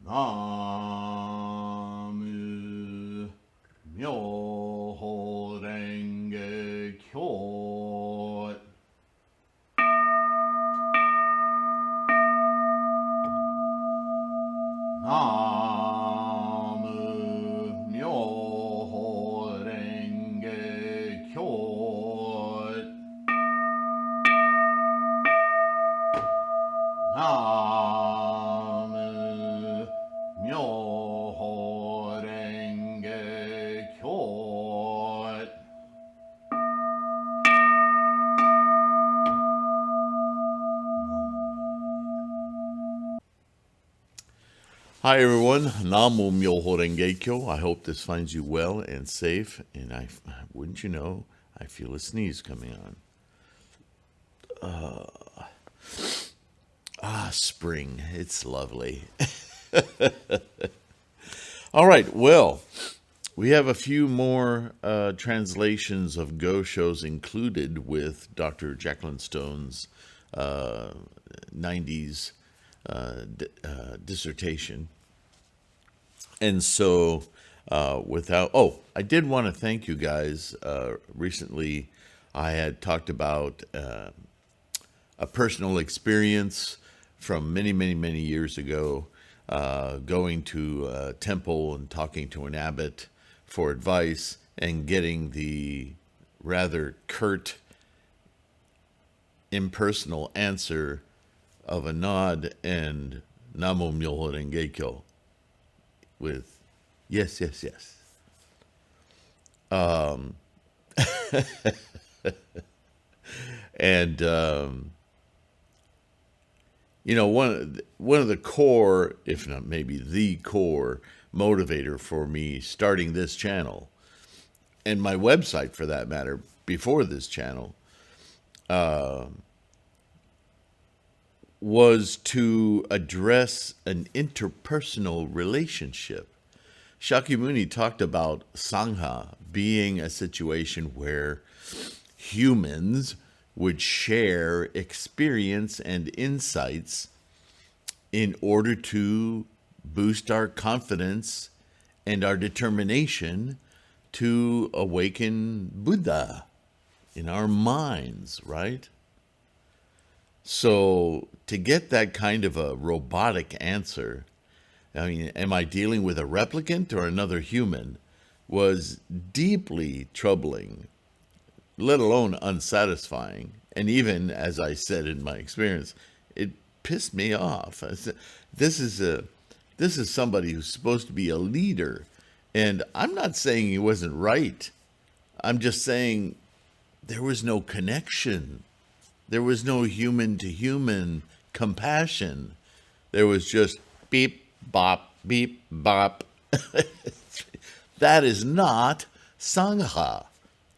나무 묘호랭개교 나무 묘호랭개교 나무 묘호랭개교 Hi everyone, Namo Myoho Renge Kyo. I hope this finds you well and safe. And wouldn't you know, I feel a sneeze coming on. Spring, it's lovely. All right, well, we have a few more translations of Gosho's included with Dr. Jacqueline Stone's 90s dissertation. And so, I did want to thank you guys. Recently, I had talked about a personal experience from many, many, many years ago, going to a temple and talking to an abbot for advice and getting the rather curt, impersonal answer of a nod and Namo Myoho Renge Kyo with yes, yes, yes. And one of the core, if not maybe the core motivator for me starting this channel and my website for that matter before this channel was to address an interpersonal relationship. Shakyamuni talked about Sangha being a situation where humans would share experience and insights in order to boost our confidence and our determination to awaken Buddha in our minds, right? So to get that kind of a robotic answer, I mean, am I dealing with a replicant or another human, was deeply troubling, let alone unsatisfying. And even, as I said in my experience, it pissed me off. I said, this is somebody who's supposed to be a leader. And I'm not saying he wasn't right. I'm just saying there was no connection. There was no human-to-human compassion. There was just beep, bop, beep, bop. That is not Sangha.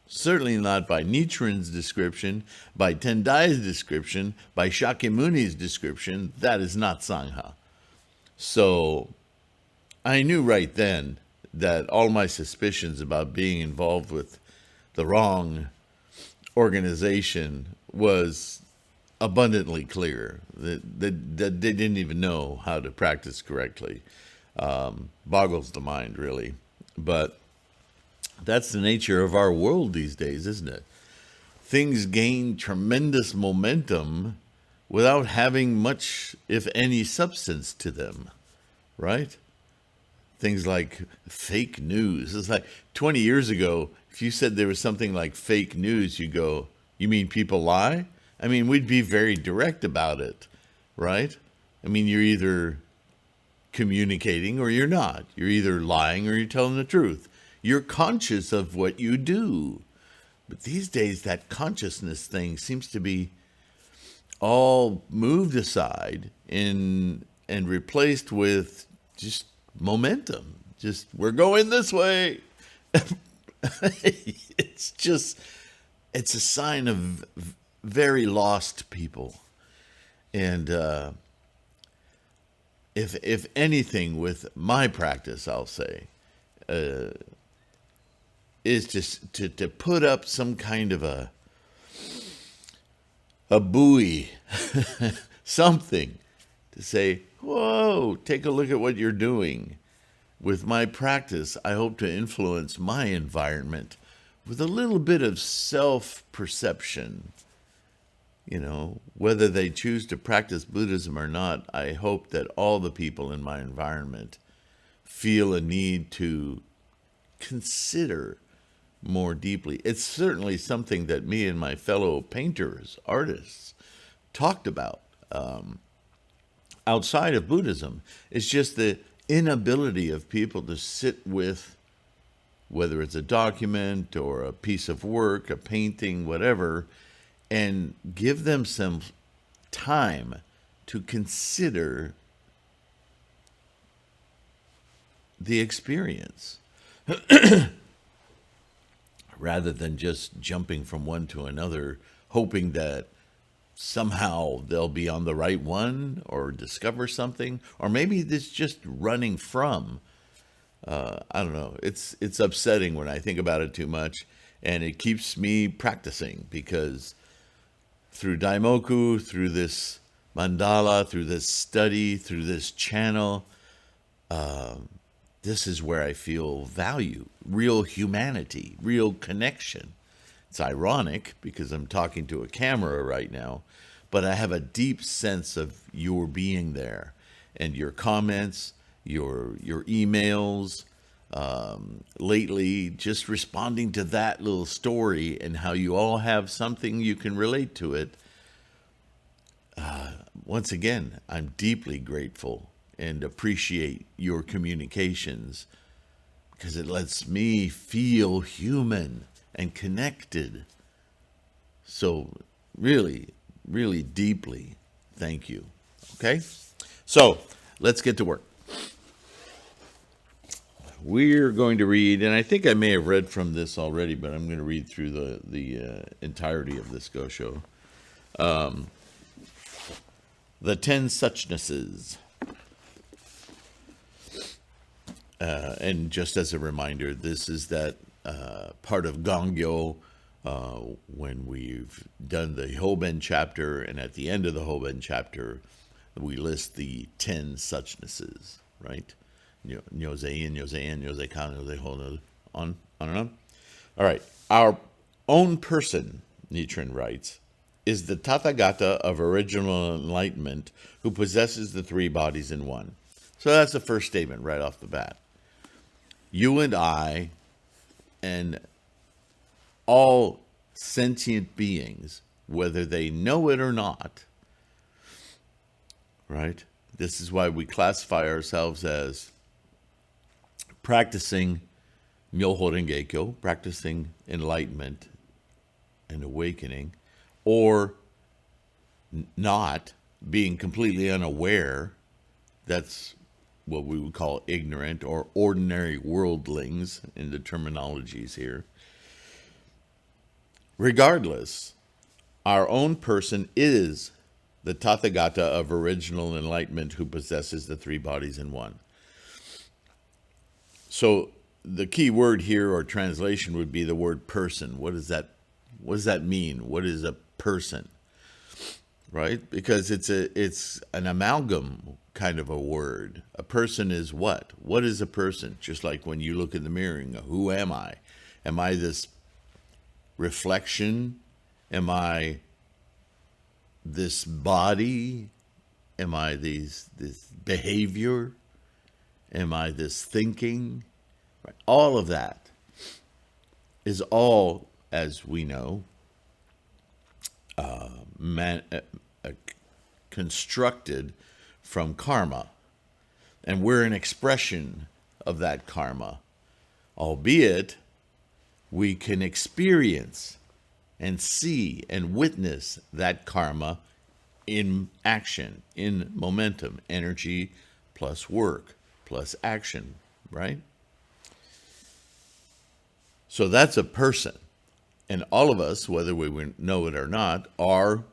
Certainly not by Nichiren's description, by Tendai's description, by Shakyamuni's description. That is not Sangha. So I knew right then that all my suspicions about being involved with the wrong organization was abundantly clear. That they didn't even know how to practice correctly. Boggles the mind, really. But that's the nature of our world these days, isn't it? Things gain tremendous momentum without having much, if any, substance to them, right? Things like fake news. It's like 20 years ago, if you said there was something like fake news, you go, you mean people lie? I mean, we'd be very direct about it, right? I mean, you're either communicating or you're not. You're either lying or you're telling the truth. You're conscious of what you do. But these days, that consciousness thing seems to be all moved aside and replaced with just momentum. Just, we're going this way. It's a sign of very lost people. And if anything, with my practice, I'll say, is just to put up some kind of a buoy, something to say, Whoa, take a look at what you're doing. With my practice, I hope to influence my environment with a little bit of self-perception. Whether they choose to practice Buddhism or not, I hope that all the people in my environment feel a need to consider more deeply. It's certainly something that me and my fellow painters, artists, talked about outside of Buddhism. It's just the inability of people to sit with, whether it's a document or a piece of work, a painting, whatever, and give them some time to consider the experience rather than just jumping from one to another, hoping that somehow they'll be on the right one or discover something, or maybe it's just running from. I don't know. It's upsetting when I think about it too much, and it keeps me practicing because through Daimoku, through this mandala, through this study, through this channel, this is where I feel value, real humanity, real connection. It's ironic because I'm talking to a camera right now, but I have a deep sense of your being there and your comments, your emails, lately just responding to that little story and how you all have something you can relate to it. Once again, I'm deeply grateful and appreciate your communications because it lets me feel human and connected. So really, really deeply, thank you. Okay? So let's get to work. We're going to read, and I think I may have read from this already, but I'm going to read through the entirety of this Gosho. The Ten Suchnesses. And just as a reminder, this is that part of Gongyo when we've done the Hoben chapter, and at the end of the Hoben chapter, we list the 10 Suchnesses, right? Nyoze-in, Nyoze-en, Nyoze-kan, Nyoze-ho, on and on. All right. Our own person, Nichiren writes, is the Tathagata of original enlightenment who possesses the three bodies in one. So that's the first statement right off the bat. You and I and all sentient beings, whether they know it or not, right? This is why we classify ourselves as practicing Myoho Renge-kyo, practicing enlightenment and awakening, or not, being completely unaware. That's what we would call ignorant or ordinary worldlings in the terminologies here. Regardless, our own person is the Tathagata of original enlightenment who possesses the three bodies in one. So the key word here or translation would be the word person. What does that mean? What is a person? Right? Because it's an amalgam kind of a word. A person is what? What is a person? Just like when you look in the mirror and go, who am I? Am I this reflection? Am I this body? Am I this behavior? Am I this thinking? Right. All of that is all, as we know, constructed from karma. And we're an expression of that karma, albeit we can experience and see and witness that karma in action, in momentum, energy plus work plus action, right? So that's a person. And all of us, whether we know it or not, are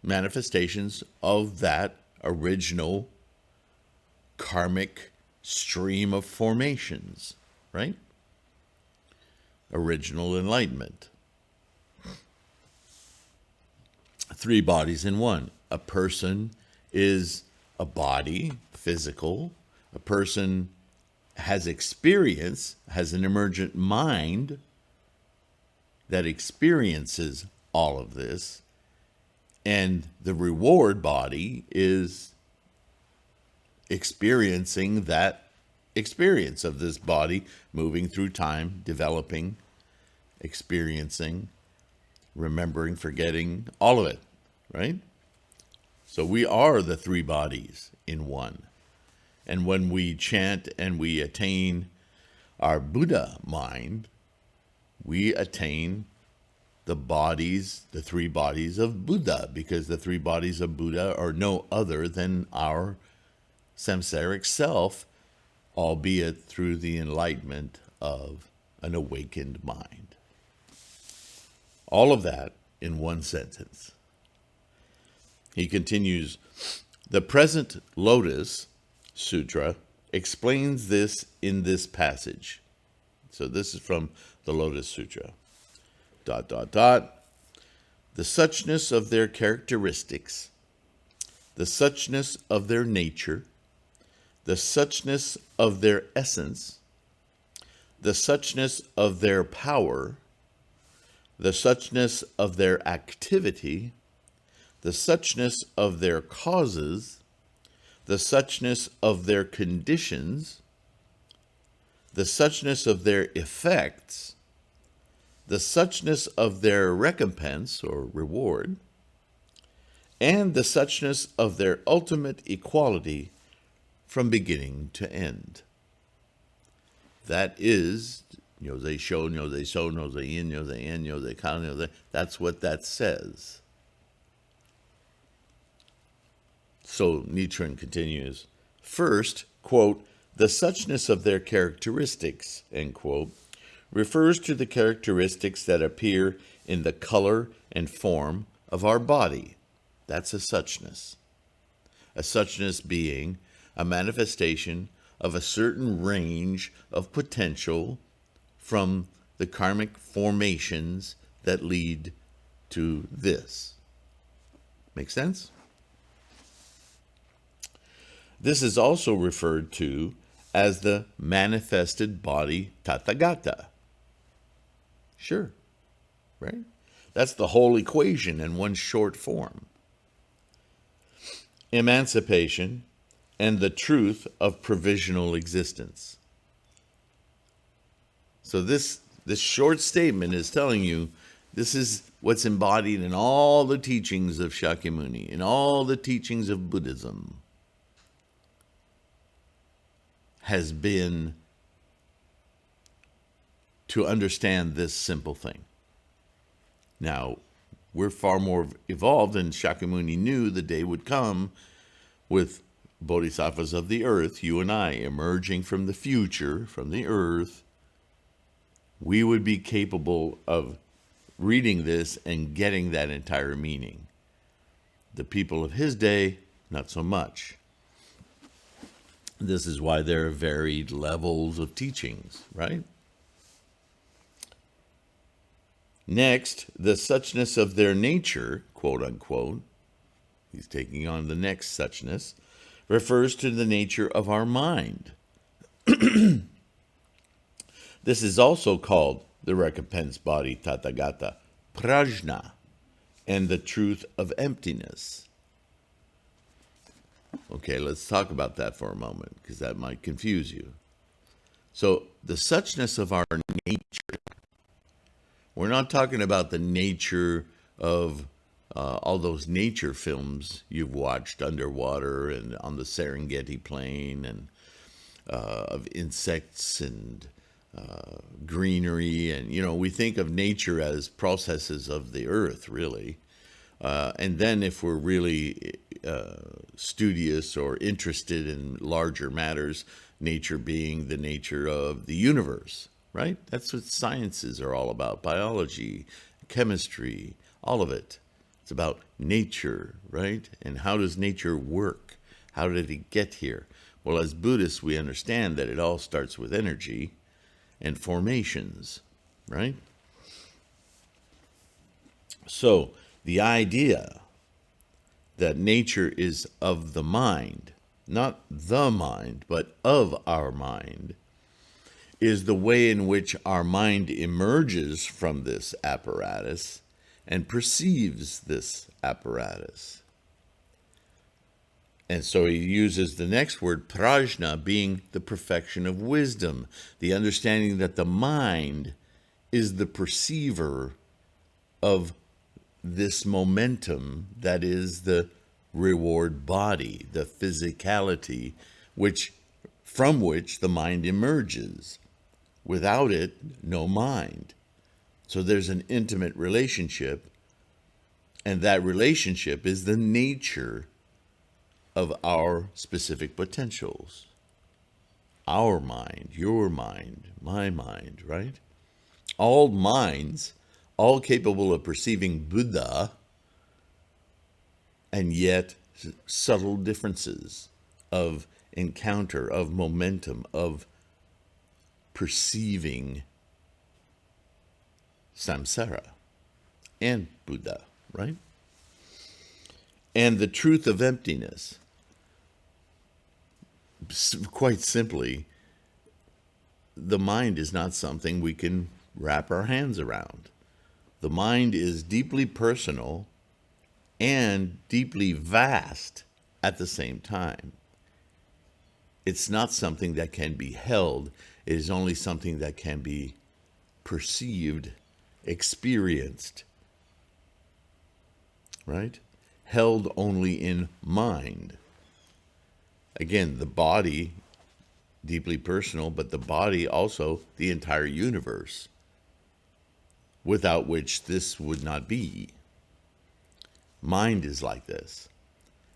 manifestations of that original karmic stream of formations, right? Original enlightenment. Three bodies in one. A person is a body, physical. A person has experience, has an emergent mind that experiences all of this. And the reward body is experiencing that experience of this body moving through time, developing, experiencing, remembering, forgetting, all of it, right? So we are the three bodies in one. And when we chant and we attain our Buddha mind, we attain the bodies, the three bodies of Buddha, because the three bodies of Buddha are no other than our samsaric self, albeit through the enlightenment of an awakened mind. All of that in one sentence. He continues, the present Lotus Sutra explains this in this passage. So this is from the Lotus Sutra. ... The suchness of their characteristics, the suchness of their nature, the suchness of their essence, the suchness of their power, the suchness of their activity, the suchness of their causes, the suchness of their conditions, the suchness of their effects, the suchness of their recompense or reward, and the suchness of their ultimate equality from beginning to end. That is, Nyose Sho, Nyose So, Nyose Yin, Nyose En, Nyose Ka, Nyose. That's what that says. So Nichiren continues, first, quote, the suchness of their characteristics, end quote, refers to the characteristics that appear in the color and form of our body. That's a suchness. A suchness being a manifestation of a certain range of potential from the karmic formations that lead to this. Make sense? This is also referred to as the manifested body Tathagata. Sure, right? That's the whole equation in one short form. Emancipation and the truth of provisional existence. So this short statement is telling you this is what's embodied in all the teachings of Shakyamuni, in all the teachings of Buddhism, has been to understand this simple thing. Now, we're far more evolved, and Shakyamuni knew the day would come with bodhisattvas of the earth, you and I, emerging from the future, from the earth. We would be capable of reading this and getting that entire meaning. The people of his day, not so much. This is why there are varied levels of teachings, right? Next, the suchness of their nature, quote unquote, he's taking on the next suchness, refers to the nature of our mind. This is also called the recompense body Tathagata, prajna, and the truth of emptiness. Okay, let's talk about that for a moment, because that might confuse you. So, the suchness of our nature, we're not talking about the nature of all those nature films you've watched underwater and on the Serengeti plain, and of insects and greenery. And, we think of nature as processes of the earth, really. And then if we're really studious or interested in larger matters, nature being the nature of the universe, right? That's what sciences are all about. Biology, chemistry, all of it. It's about nature, right? And how does nature work? How did it get here? Well, as Buddhists, we understand that it all starts with energy and formations, right? So, the idea that nature is of the mind, not the mind, but of our mind, is the way in which our mind emerges from this apparatus and perceives this apparatus. And so he uses the next word, prajna, being the perfection of wisdom, the understanding that the mind is the perceiver of this momentum that is the reward body, the physicality, from which the mind emerges. Without it, no mind. So there's an intimate relationship, and that relationship is the nature of our specific potentials. Our mind, your mind, my mind, right? All minds, all capable of perceiving Buddha, and yet subtle differences of encounter, of momentum, of perceiving samsara and Buddha, right? And the truth of emptiness. Quite simply, the mind is not something we can wrap our hands around. The mind is deeply personal and deeply vast at the same time. It's not something that can be held. It is only something that can be perceived, experienced, right? Held only in mind. Again, the body, deeply personal, but the body also the entire universe, without which this would not be. Mind is like this.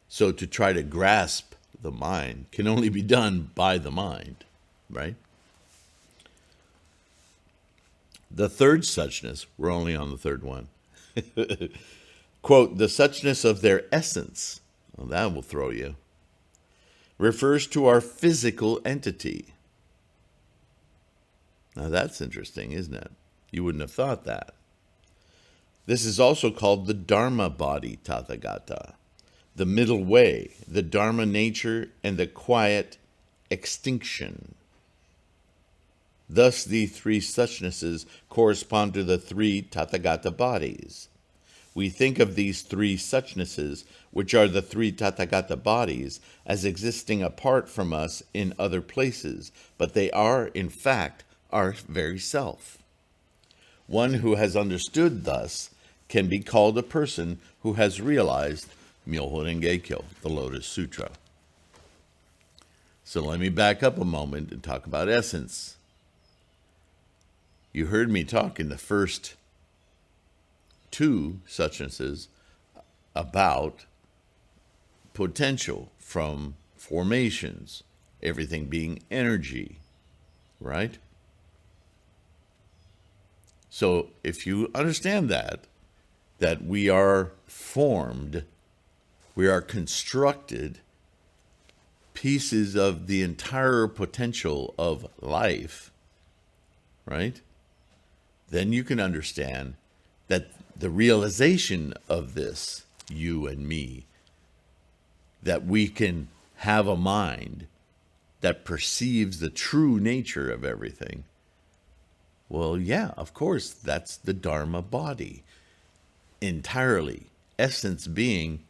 So to try to grasp the mind can only be done by the mind, right? The third suchness, we're only on the third one. Quote, the suchness of their essence, well, that will throw you, refers to our physical entity. Now that's interesting, isn't it? You wouldn't have thought that. This is also called the Dharma body, Tathagata, the middle way, the Dharma nature, and the quiet extinction. Thus, the three suchnesses correspond to the three Tathagata bodies. We think of these three suchnesses, which are the three Tathagata bodies, as existing apart from us in other places, but they are, in fact, our very self. One who has understood thus can be called a person who has realized Myoho Renge Kyo, the Lotus Sutra. So let me back up a moment and talk about essence. You heard me talk in the first two suchnesses about potential from formations, everything being energy, right? So if you understand that we are formed, we are constructed pieces of the entire potential of life, right? Then you can understand that the realization of this, you and me, that we can have a mind that perceives the true nature of everything. Well, yeah, of course, that's the Dharma body. Entirely. Essence being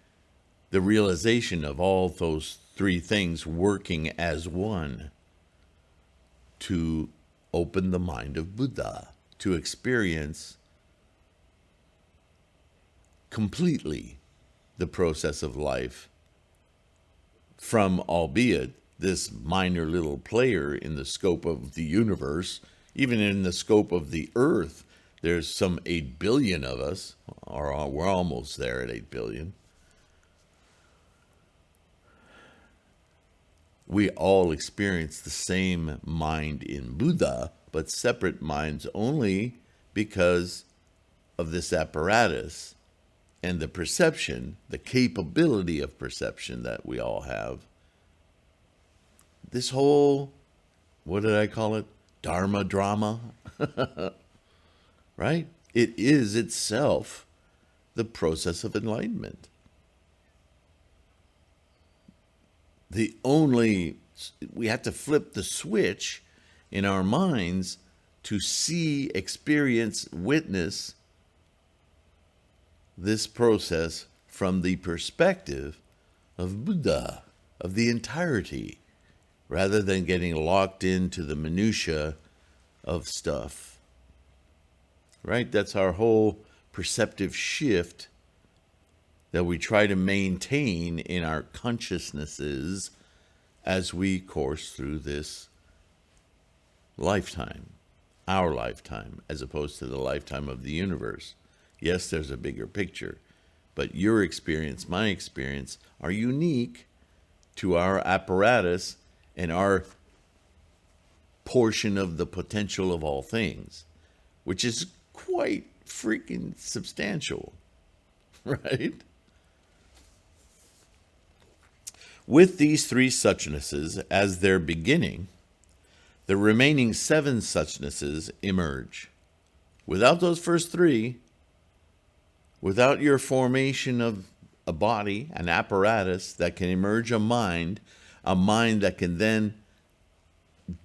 the realization of all those three things working as one to open the mind of Buddha, to experience completely the process of life from, albeit this minor little player in the scope of the universe, even in the scope of the earth. There's some 8 billion of us, or we're almost there at 8 billion. We all experience the same mind in Buddha, but separate minds only because of this apparatus and the perception, the capability of perception that we all have. This whole, what did I call it? Dharma drama, right? It is itself the process of enlightenment. we have to flip the switch in our minds to see, experience, witness this process from the perspective of Buddha, of the entirety, rather than getting locked into the minutia of stuff. Right? That's our whole perceptive shift that we try to maintain in our consciousnesses as we course through this lifetime, our lifetime, as opposed to the lifetime of the universe. Yes, there's a bigger picture, but your experience, my experience, are unique to our apparatus and our portion of the potential of all things, which is quite freaking substantial, right? With these three suchnesses as their beginning, the remaining seven suchnesses emerge. Without those first three, without your formation of a body, an apparatus that can emerge a mind that can then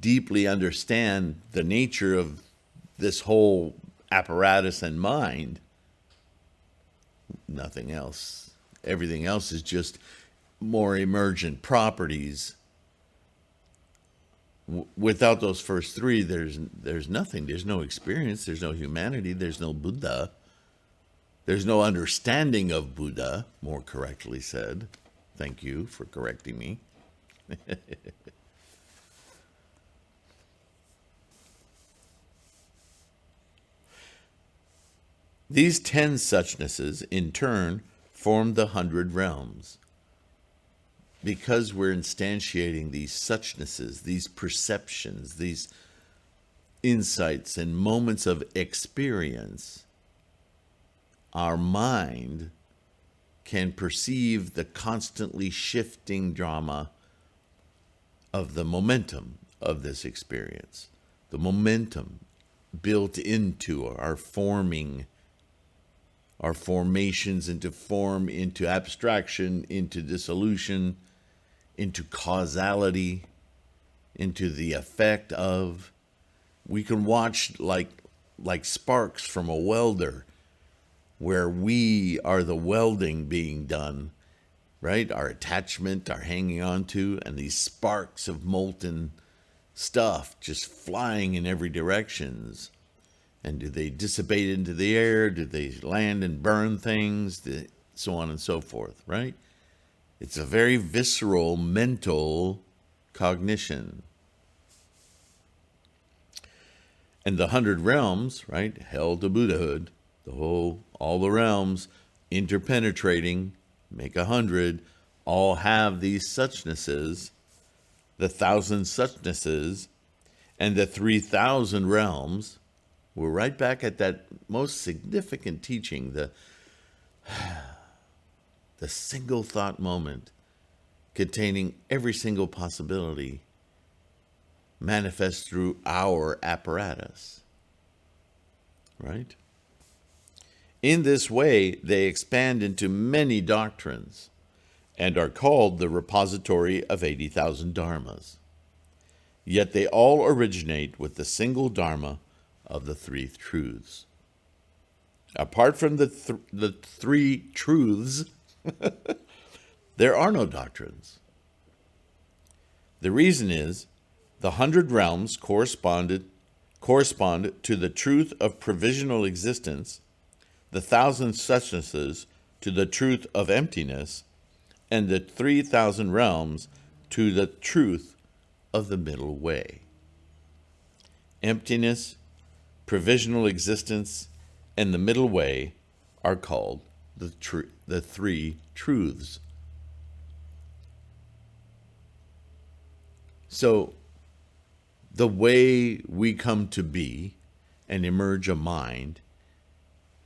deeply understand the nature of this whole apparatus and mind, nothing else. Everything else is just more emergent properties. Without those first three, there's nothing. There's no experience. There's no humanity. There's no Buddha. There's no understanding of Buddha, more correctly said. Thank you for correcting me. These 10 suchnesses, in turn, form the 100 realms. Because we're instantiating these suchnesses, these perceptions, these insights and moments of experience, our mind can perceive the constantly shifting drama of the momentum of this experience, the momentum built into our forming, our formations into form, into abstraction, into dissolution, into causality, into the effect of. We can watch like sparks from a welder, where we are the welding being done, right? Our attachment, our hanging on to, and these sparks of molten stuff just flying in every directions. And do they dissipate into the air? Do they land and burn things? So on and so forth, right? It's a very visceral, mental cognition. And the 100 realms, right? Hell to Buddhahood, all the realms interpenetrating, make 100, all have these suchnesses, the 1,000 suchnesses, and the 3,000 realms. We're right back at that most significant teaching, the single thought moment containing every single possibility manifests through our apparatus, right? In this way, they expand into many doctrines and are called the repository of 80,000 dharmas. Yet they all originate with the single dharma of the three truths. Apart from the three truths, there are no doctrines. The reason is the 100 realms correspond to the truth of provisional existence, the 1,000 suchnesses to the truth of emptiness, and the 3,000 realms to the truth of the middle way. Emptiness, provisional existence, and the middle way are called the three truths. So, the way we come to be and emerge a mind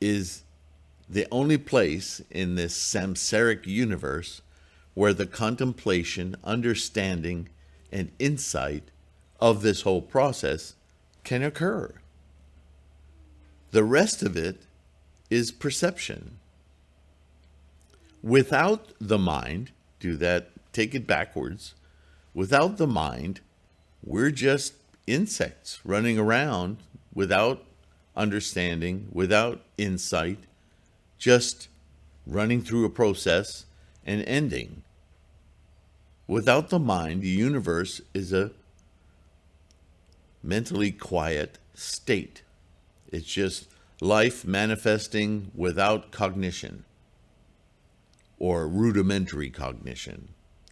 is the only place in this samsaric universe where the contemplation, understanding, and insight of this whole process can occur. The rest of it is perception. Without the mind, do that take it backwards. Without the mind, we're just insects running around without understanding, without insight, just running through a process and ending. Without the mind, the universe is a mentally quiet state. It's just life manifesting without cognition or rudimentary cognition.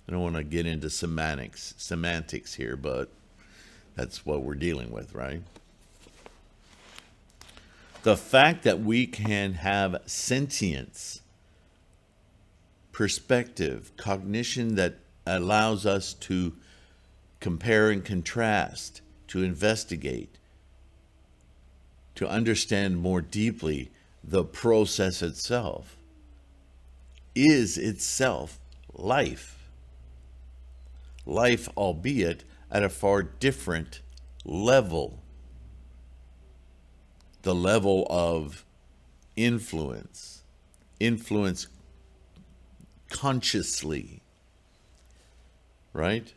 I don't want to get into semantics here, but that's what we're dealing with, right? The fact that we can have sentience, perspective, cognition that allows us to compare and contrast, to investigate, to understand more deeply the process itself, is itself life. Life, albeit at a far different level. The level of influence consciously, right?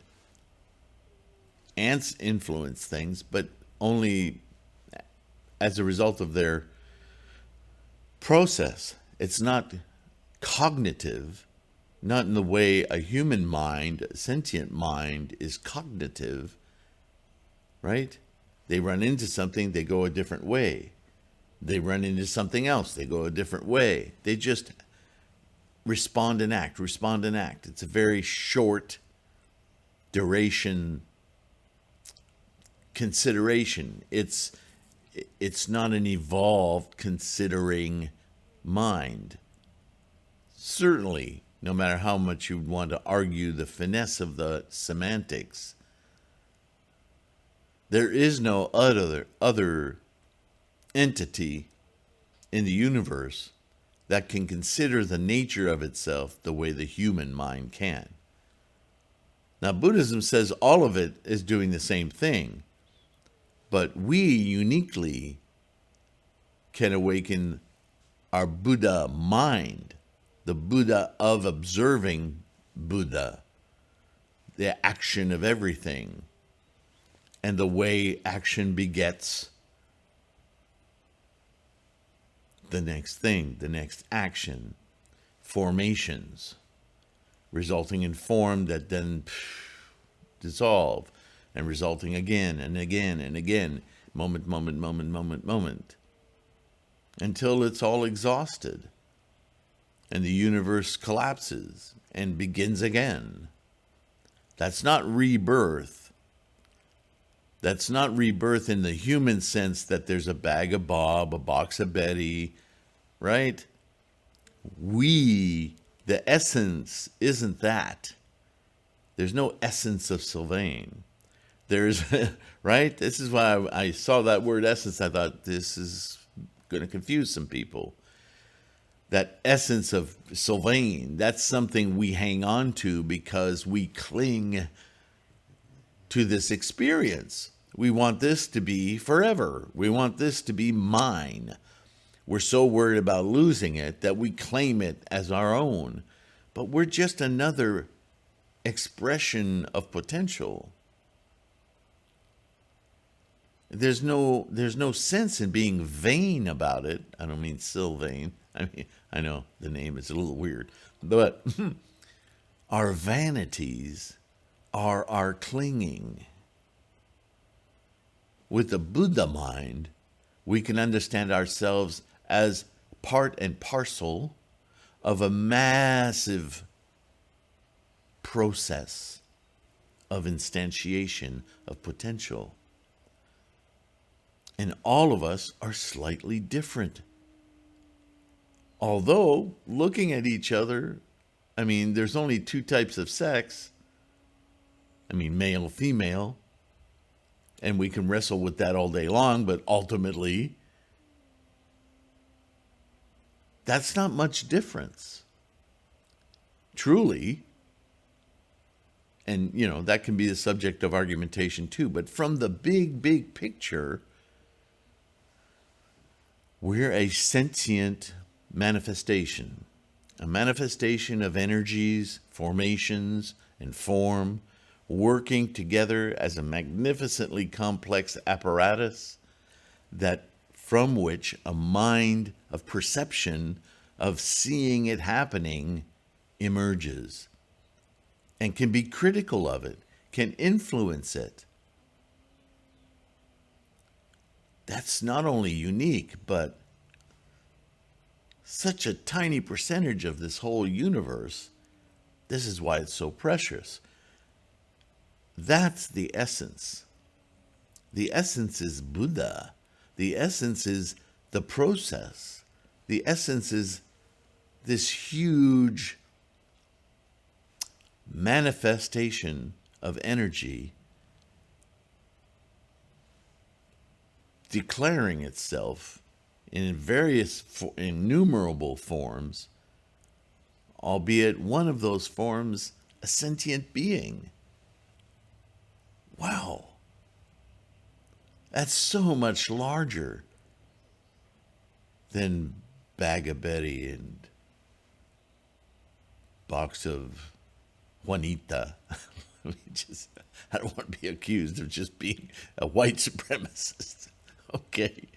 Ants influence things, but only as a result of their process. It's not cognitive, not in the way a human mind, a sentient mind, is cognitive, right? They run into something, they go a different way. They run into something else, they go a different way. They just respond and act. It's a very short duration consideration. It's not an evolved considering mind. Certainly, no matter how much you want to argue the finesse of the semantics, there is no other entity in the universe that can consider the nature of itself the way the human mind can. Now, Buddhism says all of it is doing the same thing, but we uniquely can awaken our Buddha mind, the Buddha of observing Buddha, the action of everything, and the way action begets the next thing, the next action, formations, resulting in form that then dissolve, and resulting again and again and again, moment, until it's all exhausted, and the universe collapses and begins again. That's not rebirth. That's not rebirth in the human sense that there's a bag of Bob, a box of Betty, right? The essence isn't that. There's no essence of Sylvain. There's, right? This is why I saw that word essence. I thought this is going to confuse some people. That essence of Sylvain, that's something we hang on to because we cling to this experience. We want this to be forever. We want this to be mine. We're so worried about losing it that we claim it as our own. But we're just another expression of potential. There's no sense in being vain about it. I don't mean Sylvain. I know the name is a little weird. But our vanities are our clinging. With the Buddha mind, we can understand ourselves as part and parcel of a massive process of instantiation of potential. And all of us are slightly different. Although, looking at each other, there's only two types of sex. Male, female. And we can wrestle with that all day long, but ultimately, that's not much difference. Truly. And, that can be the subject of argumentation too. But from the big picture, we're a sentient manifestation. A manifestation of energies, formations, and form, working together as a magnificently complex apparatus that from which a mind of perception, of seeing it happening, emerges and can be critical of it, can influence it. That's not only unique, but such a tiny percentage of this whole universe. This is why it's so precious. That's the essence. The essence is Buddha. The essence is the process. The essence is this huge manifestation of energy declaring itself in various innumerable forms, albeit one of those forms a sentient being. Wow. That's so much larger than bag of Betty and box of Juanita. I don't want to be accused of just being a white supremacist. Okay.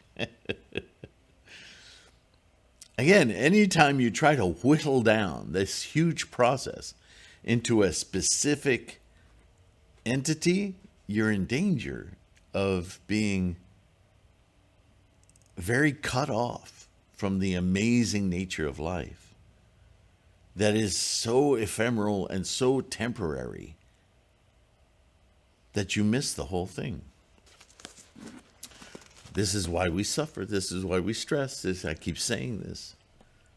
Again, anytime you try to whittle down this huge process into a specific entity, you're in danger of being very cut off from the amazing nature of life that is so ephemeral and so temporary that you miss the whole thing. This is why we suffer. This is why we stress. I keep saying this.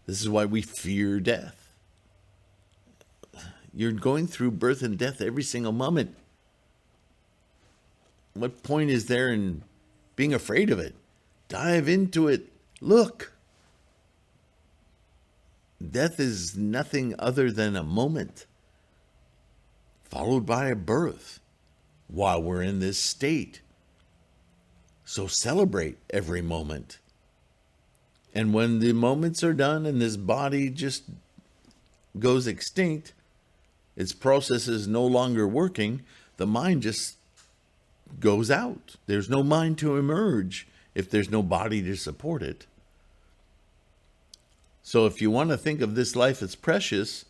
This is why we fear death. You're going through birth and death every single moment. What point is there in being afraid of it? Dive into it. Look. Death is nothing other than a moment, followed by a birth, while we're in this state. So celebrate every moment. And when the moments are done and this body just goes extinct, its process is no longer working, the mind just goes out. There's no mind to emerge if there's no body to support it. So if you want to think of this life as precious,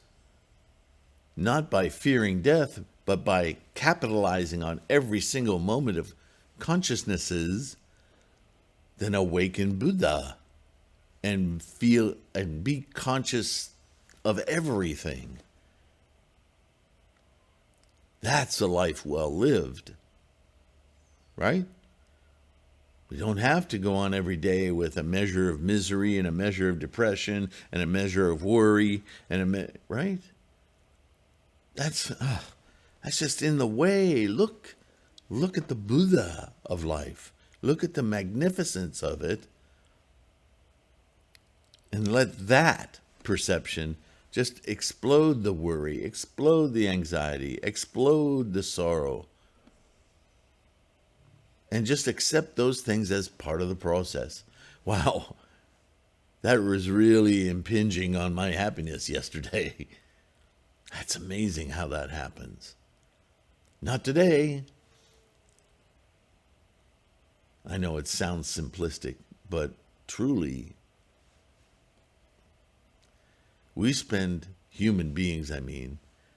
not by fearing death, but by capitalizing on every single moment of consciousnesses, then awaken Buddha and feel and be conscious of everything. That's a life well lived, right? We don't have to go on every day with a measure of misery and a measure of depression and a measure of worry and right? That's just in the way. Look at the Buddha of life. Look at the magnificence of it. And let that perception just explode the worry, explode the anxiety, explode the sorrow. And just accept those things as part of the process. Wow, that was really impinging on my happiness yesterday. That's amazing how that happens. Not today. I know it sounds simplistic, but truly, human beings,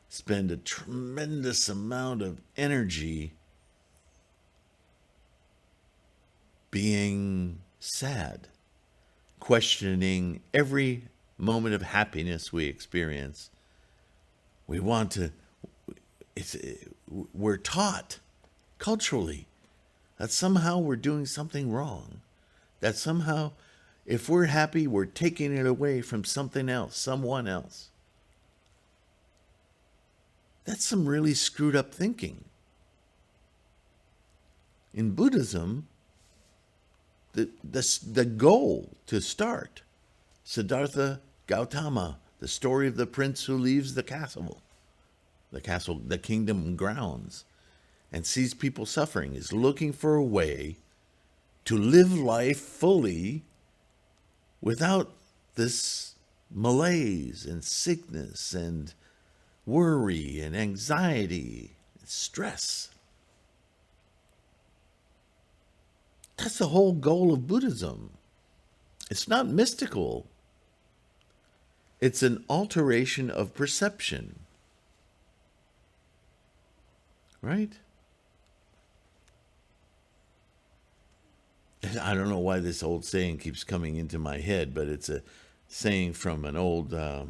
spend a tremendous amount of energy being sad, questioning every moment of happiness we experience. We're taught culturally that somehow we're doing something wrong, that somehow if we're happy, we're taking it away from something else, someone else. That's some really screwed up thinking. In Buddhism, the goal to start, Siddhartha Gautama, the story of the prince who leaves the kingdom grounds, and sees people suffering, is looking for a way to live life fully without this malaise and sickness and worry and anxiety, and stress. That's the whole goal of Buddhism. It's not mystical. It's an alteration of perception. Right? I don't know why this old saying keeps coming into my head, but it's a saying from an old, I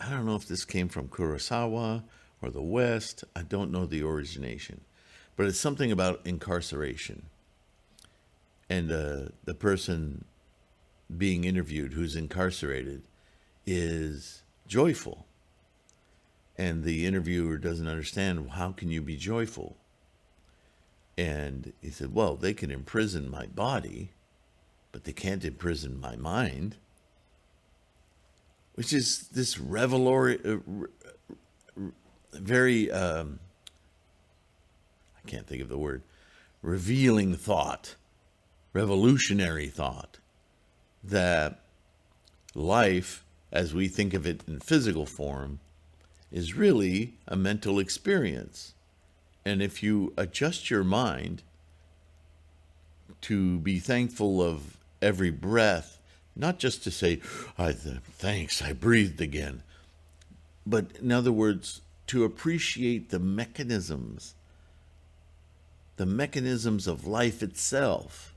don't know if this came from Kurosawa or the West. I don't know the origination. But it's something about incarceration. And the person being interviewed who's incarcerated is joyful. And the interviewer doesn't understand, how can you be joyful? And he said, well, they can imprison my body, but they can't imprison my mind. Which is this very, I can't think of the word, revealing thought, revolutionary thought, that life, as we think of it in physical form, is really a mental experience. And if you adjust your mind to be thankful of every breath, not just to say, thanks, I breathed again, but in other words, to appreciate the mechanisms of life itself,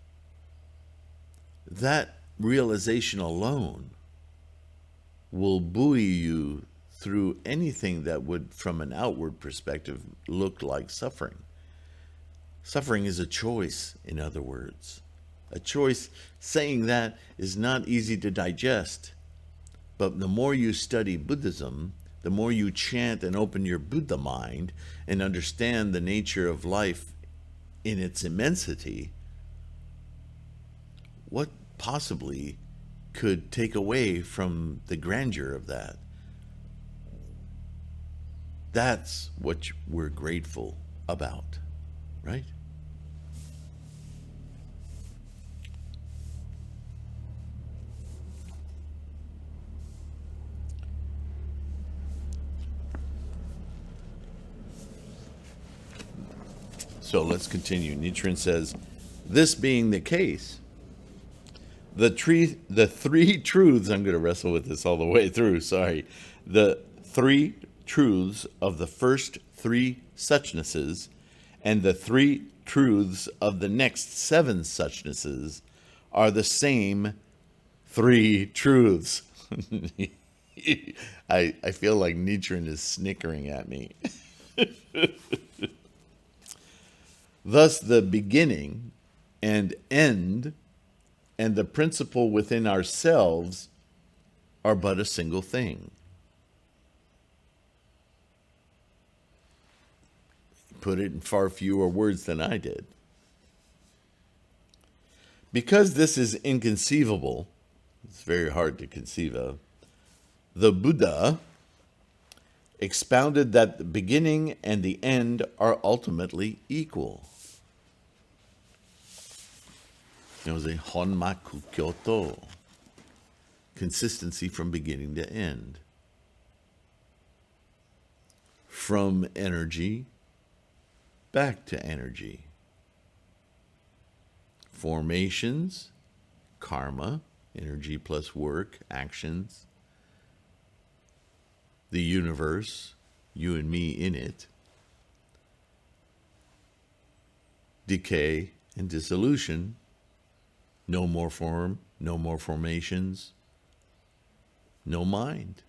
that realization alone will buoy you through anything that would, from an outward perspective, look like suffering. Suffering is a choice, in other words. A choice. Saying that is not easy to digest. But the more you study Buddhism, the more you chant and open your Buddha mind and understand the nature of life in its immensity, what possibly could take away from the grandeur of that? That's what we're grateful about, right? So let's continue. Nichiren says, this being the case, the three truths, I'm going to wrestle with this all the way through, sorry. The three truths of the first three Suchnesses and the three truths of the next seven Suchnesses are the same three truths. I feel like Nichiren is snickering at me. Thus, the beginning and end and the principle within ourselves are but a single thing. Put it in far fewer words than I did. Because this is inconceivable, it's very hard to conceive of, the Buddha expounded that the beginning and the end are ultimately equal. It was a honmaku kyoto, consistency from beginning to end. From energy back to energy. Formations, karma, energy plus work, actions. The universe, you and me in it. Decay and dissolution. No more form, no more formations, no mind,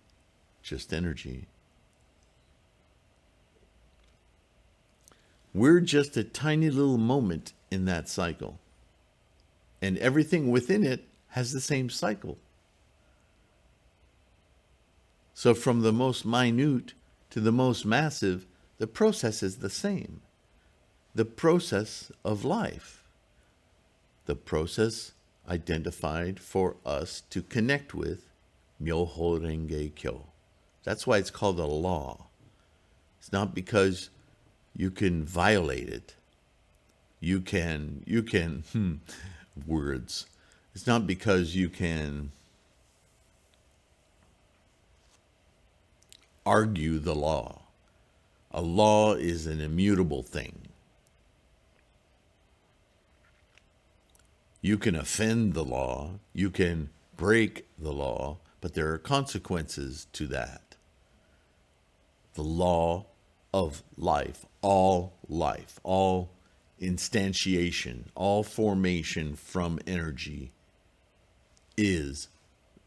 just energy. We're just a tiny little moment in that cycle. And everything within it has the same cycle. So from the most minute to the most massive, the process is the same. The process of life. The process identified for us to connect with Myoho Renge Kyo. That's why it's called a law. It's not because you can violate it. You can, words. It's not because you can argue the law. A law is an immutable thing. You can offend the law, you can break the law, but there are consequences to that. The law of life, all instantiation, all formation from energy is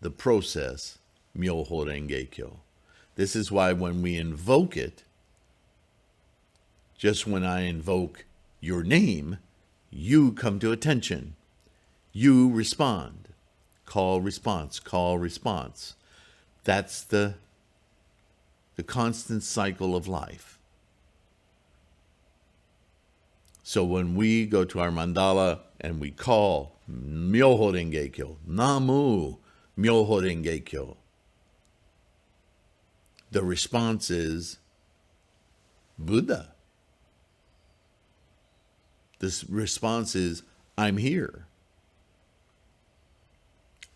the process Myoho Renge Kyo. This is why when we invoke it, just when I invoke your name, you come to attention. You respond. Call, response, call, response. That's the constant cycle of life. So when we go to our mandala and we call Myoho Renge Kyo, Namu Myoho Renge Kyo, the response is Buddha. This response is, I'm here.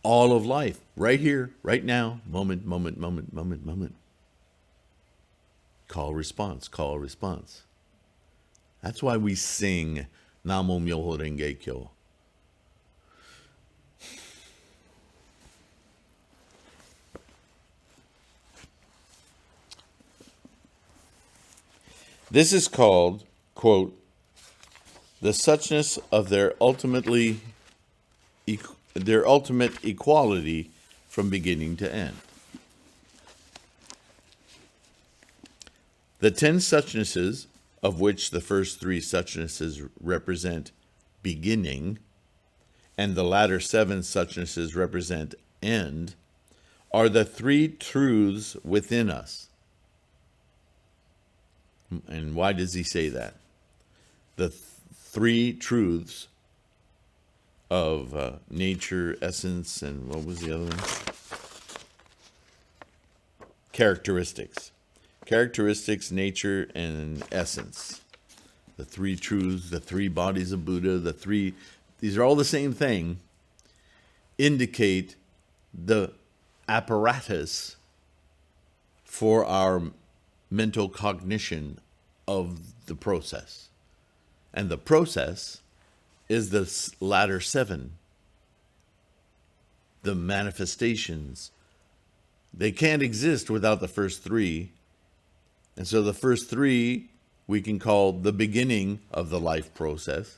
All of life, right here, right now, moment. Call, response, call, response. That's why we sing Namo Myoho Renge Kyo. This is called, quote, the suchness of their ultimate equality from beginning to end. The 10 suchnesses, of which the first 3 suchnesses represent beginning, and the latter 7 suchnesses represent end, are the 3 truths within us. And why does he say that? The 3 truths of nature, essence, and what was the other one? Characteristics. Characteristics, nature, and essence. The 3 truths, the 3 bodies of Buddha, these are all the same thing, indicate the apparatus for our mental cognition of the process. And the process is the latter 7. The manifestations. They can't exist without the first 3. And so the first 3 we can call the beginning of the life process.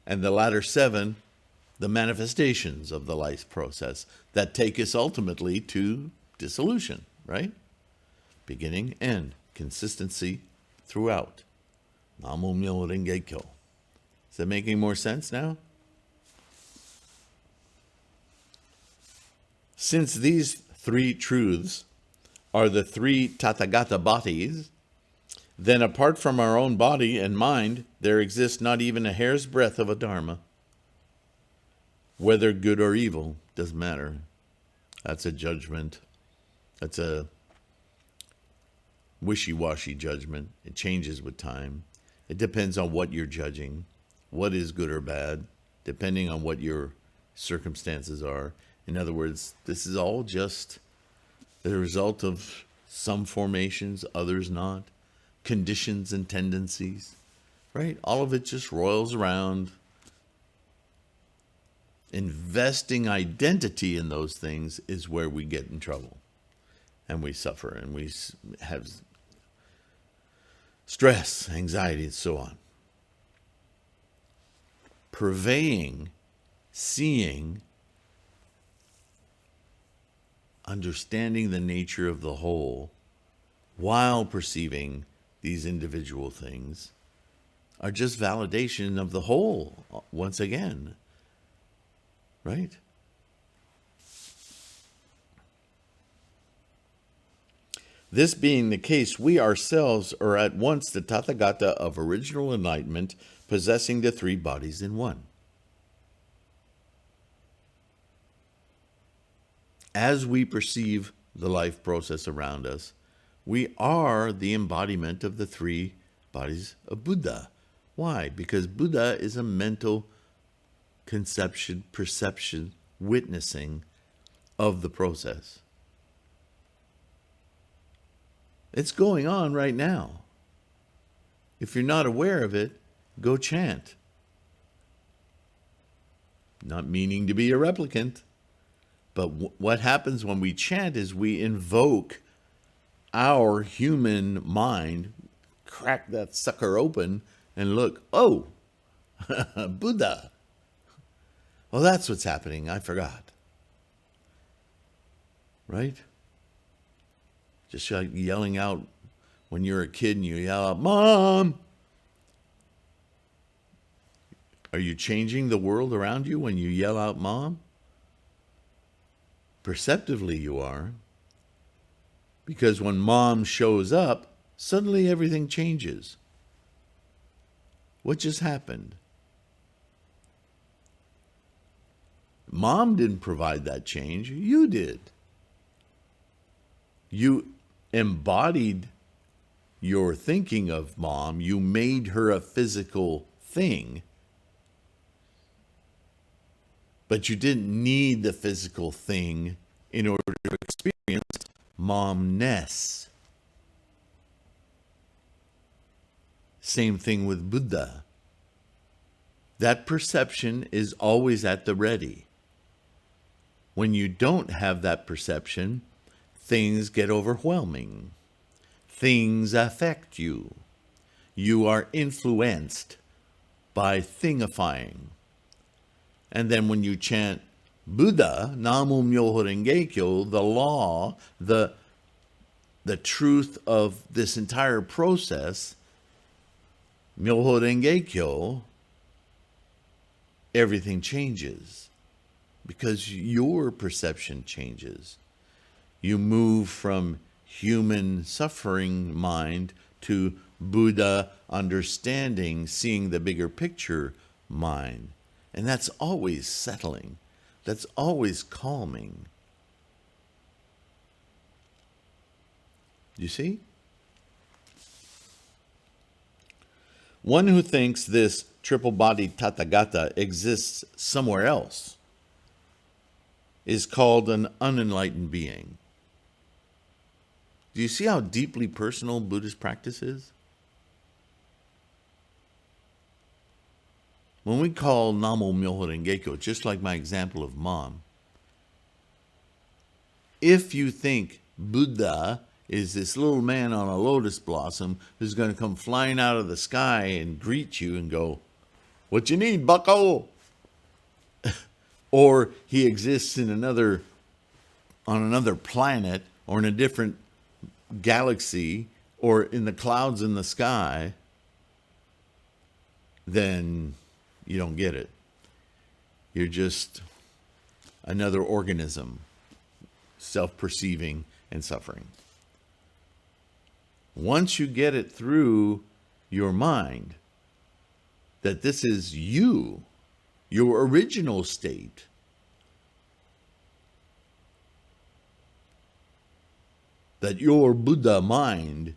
And the latter 7, the manifestations of the life process that take us ultimately to dissolution, right? Beginning, end, consistency throughout. Namo Myoho Renge Kyo. Is that making more sense now? Since these 3 truths are the 3 Tathagata bodies, then apart from our own body and mind, there exists not even a hair's breadth of a dharma. Whether good or evil, doesn't matter. That's a judgment. That's a wishy-washy judgment. It changes with time. It depends on what you're judging, what is good or bad, depending on what your circumstances are. In other words, this is all just the result of some formations, others not, conditions and tendencies, right? All of it just roils around. Investing identity in those things is where we get in trouble, and we suffer, and we have stress, anxiety, and so on. Purveying, seeing, understanding the nature of the whole while perceiving these individual things are just validation of the whole once again, right? This being the case, we ourselves are at once the Tathagata of original enlightenment, possessing the 3 bodies in one. As we perceive the life process around us, we are the embodiment of the 3 bodies of Buddha. Why? Because Buddha is a mental conception, perception, witnessing of the process. It's going on right now. If you're not aware of it, go chant. Not meaning to be a replicant, but what happens when we chant is we invoke our human mind, crack that sucker open, and look, oh, Buddha. Well, that's what's happening. I forgot. Right? Just like yelling out when you're a kid and you yell out, Mom! Are you changing the world around you when you yell out, Mom? Perceptively you are. Because when Mom shows up, suddenly everything changes. What just happened? Mom didn't provide that change. You did. You embodied your thinking of Mom. You made her a physical thing. But you didn't need the physical thing in order to experience Momness. Same thing with Buddha. That perception is always at the ready. When you don't have that perception, things get overwhelming. Things affect you. You are influenced by thingifying. And then when you chant Buddha, Namu Myoho Renge Kyo, the law, the truth of this entire process, Myoho Renge Kyo, everything changes because your perception changes. You move from human suffering mind to Buddha understanding, seeing the bigger picture mind. And that's always settling. That's always calming. You see? One who thinks this triple-bodied Tathagata exists somewhere else is called an unenlightened being. Do you see how deeply personal Buddhist practice is? When we call Namo Myoho Renge Kyo, just like my example of Mom, if you think Buddha is this little man on a lotus blossom who's going to come flying out of the sky and greet you and go, "What you need, bucko?" Or he exists in on another planet or in a different galaxy or in the clouds in the sky, then you don't get it. You're just another organism, self-perceiving and suffering. Once you get it through your mind that this is you, your original state, that your Buddha mind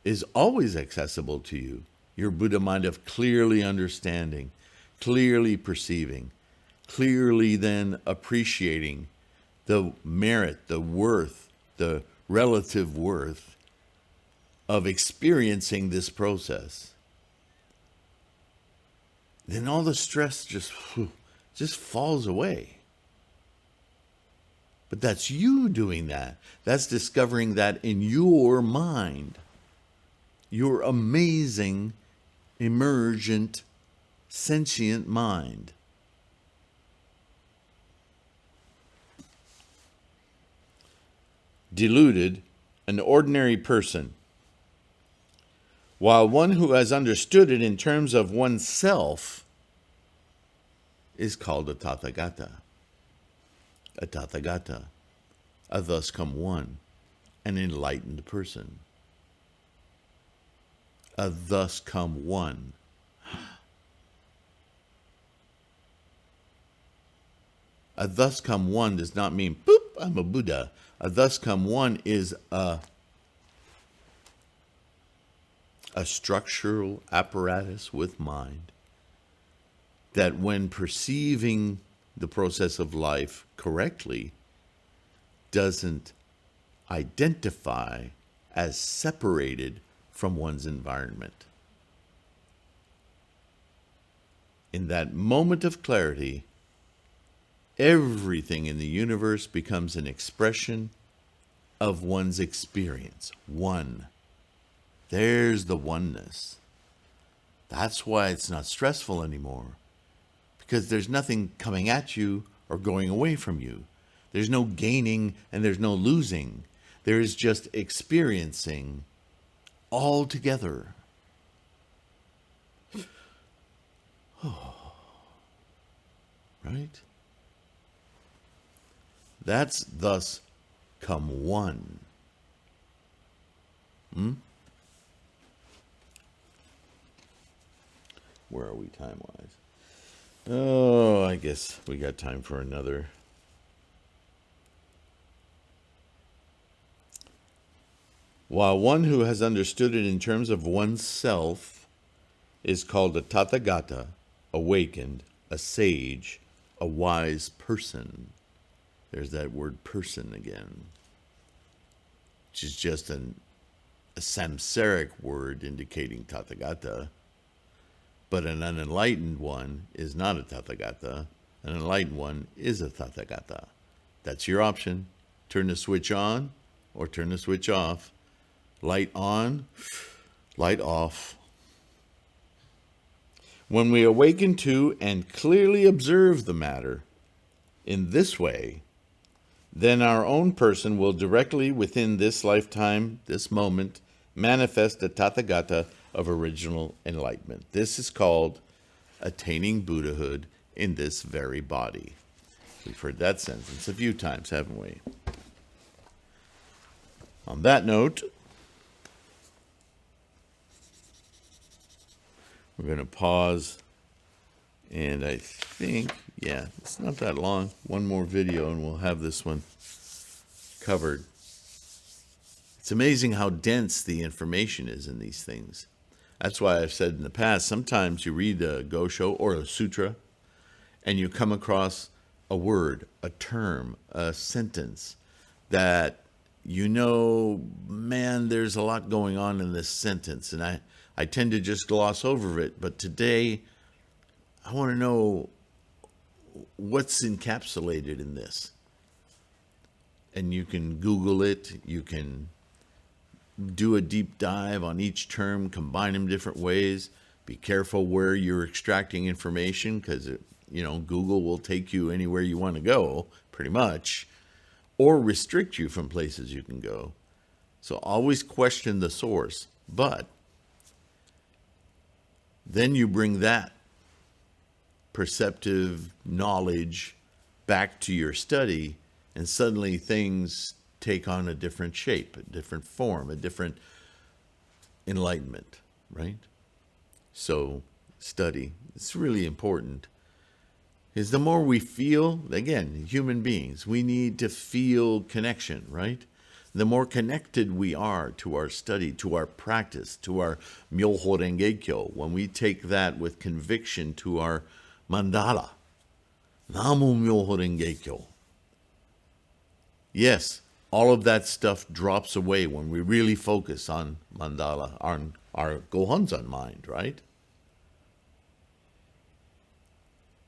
is always accessible to you, your Buddha mind of clearly understanding, clearly perceiving, clearly then appreciating the merit, the worth, the relative worth of experiencing this process. Then all the stress just falls away. But that's you doing that. That's discovering that in your mind, your amazing, emergent, sentient mind. Deluded, an ordinary person, while one who has understood it in terms of oneself is called a Tathagata. A Tathagata, a thus come one, an enlightened person. A thus come one. A thus come one does not mean, boop, I'm a Buddha. A thus come one is a structural apparatus with mind that when perceiving the process of life correctly doesn't identify as separated from one's environment. In that moment of clarity, everything in the universe becomes an expression of one's experience. One. There's the oneness. That's why it's not stressful anymore. Because there's nothing coming at you or going away from you. There's no gaining and there's no losing. There is just experiencing all together. Right? That's thus come one. Where are we time-wise? Oh, I guess we got time for another. While one who has understood it in terms of oneself is called a Tathagata, awakened, a sage, a wise person. There's that word person again, which is just a samsaric word indicating Tathagata. But an unenlightened one is not a Tathagata. An enlightened one is a Tathagata. That's your option. Turn the switch on or turn the switch off. Light on, light off. When we awaken to and clearly observe the matter in this way, then our own person will directly within this lifetime, this moment, manifest the Tathagata of original enlightenment. This is called attaining Buddhahood in this very body. We've heard that sentence a few times, haven't we? On that note, we're going to pause, and I think, yeah, it's not that long. One more video, and we'll have this one covered. It's amazing how dense the information is in these things. That's why I've said in the past, sometimes you read a Gosho or a sutra, and you come across a word, a term, a sentence that you know, man, there's a lot going on in this sentence, and I tend to just gloss over it. But today, I want to know what's encapsulated in this. And you can Google it. You can do a deep dive on each term, combine them different ways. Be careful where you're extracting information, because Google will take you anywhere you want to go, pretty much, or restrict you from places you can go. So always question the source. But then you bring that perceptive knowledge back to your study, and suddenly things take on a different shape, a different form, a different enlightenment, right? So study. It's really important. Is the more we feel, again, human beings, we need to feel connection, right? The more connected we are to our study, to our practice, to our Myoho Renge Kyo, when we take that with conviction to our mandala, Namu Myoho Renge Kyo. Yes, all of that stuff drops away when we really focus on mandala, on our Gohonzon mind, right?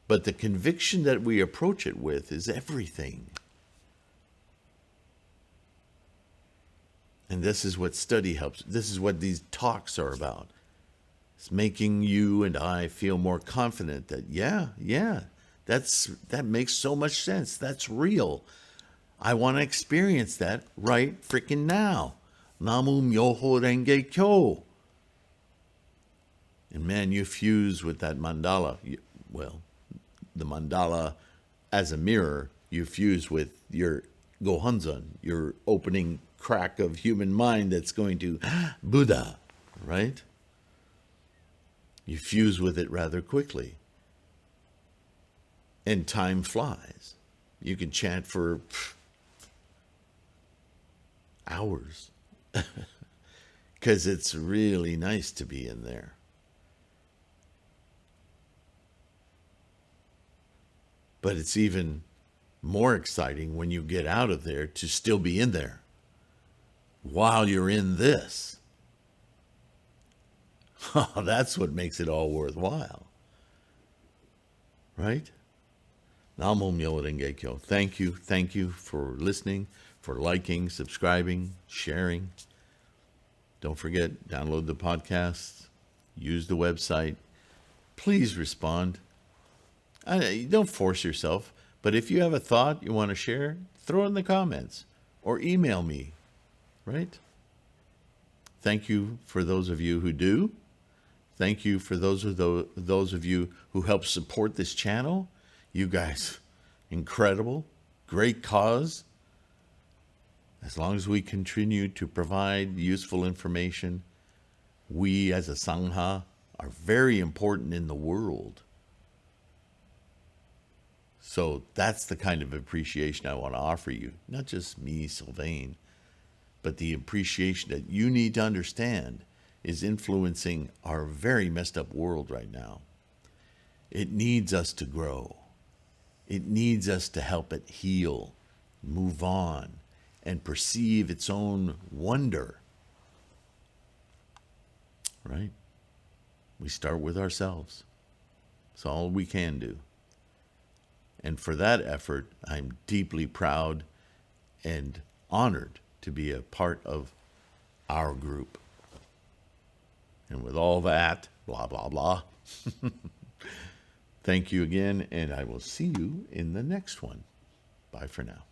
But the conviction that we approach it with is everything. And this is what study helps. This is what these talks are about. It's making you and I feel more confident that, that makes so much sense. That's real. I want to experience that right freaking now. Namu Myoho Renge Kyo. And man, you fuse with that mandala. The mandala as a mirror, you fuse with your Gohonzon, your opening crack of human mind that's going to Buddha, right? You fuse with it rather quickly. And time flies. You can chant for hours because it's really nice to be in there. But it's even more exciting when you get out of there to still be in there. while you're in this. That's what makes it all worthwhile. Right? Namo Myoho Renge Kyo. Thank you. Thank you for listening, for liking, subscribing, sharing. Don't forget, download the podcast, use the website. Please respond. Don't force yourself, but if you have a thought you want to share, throw it in the comments or email me, right? Thank you for those of you who do. Thank you for those of you who help support this channel. You guys, incredible, great cause. As long as we continue to provide useful information, we as a Sangha are very important in the world. So that's the kind of appreciation I want to offer you. Not just me, Sylvain, but the appreciation that you need to understand is influencing our very messed up world right now. It needs us to grow. It needs us to help it heal, move on, and perceive its own wonder. Right? We start with ourselves. It's all we can do. And for that effort, I'm deeply proud and honored to be a part of our group. And with all that, blah, blah, blah, thank you again, and I will see you in the next one. Bye for now.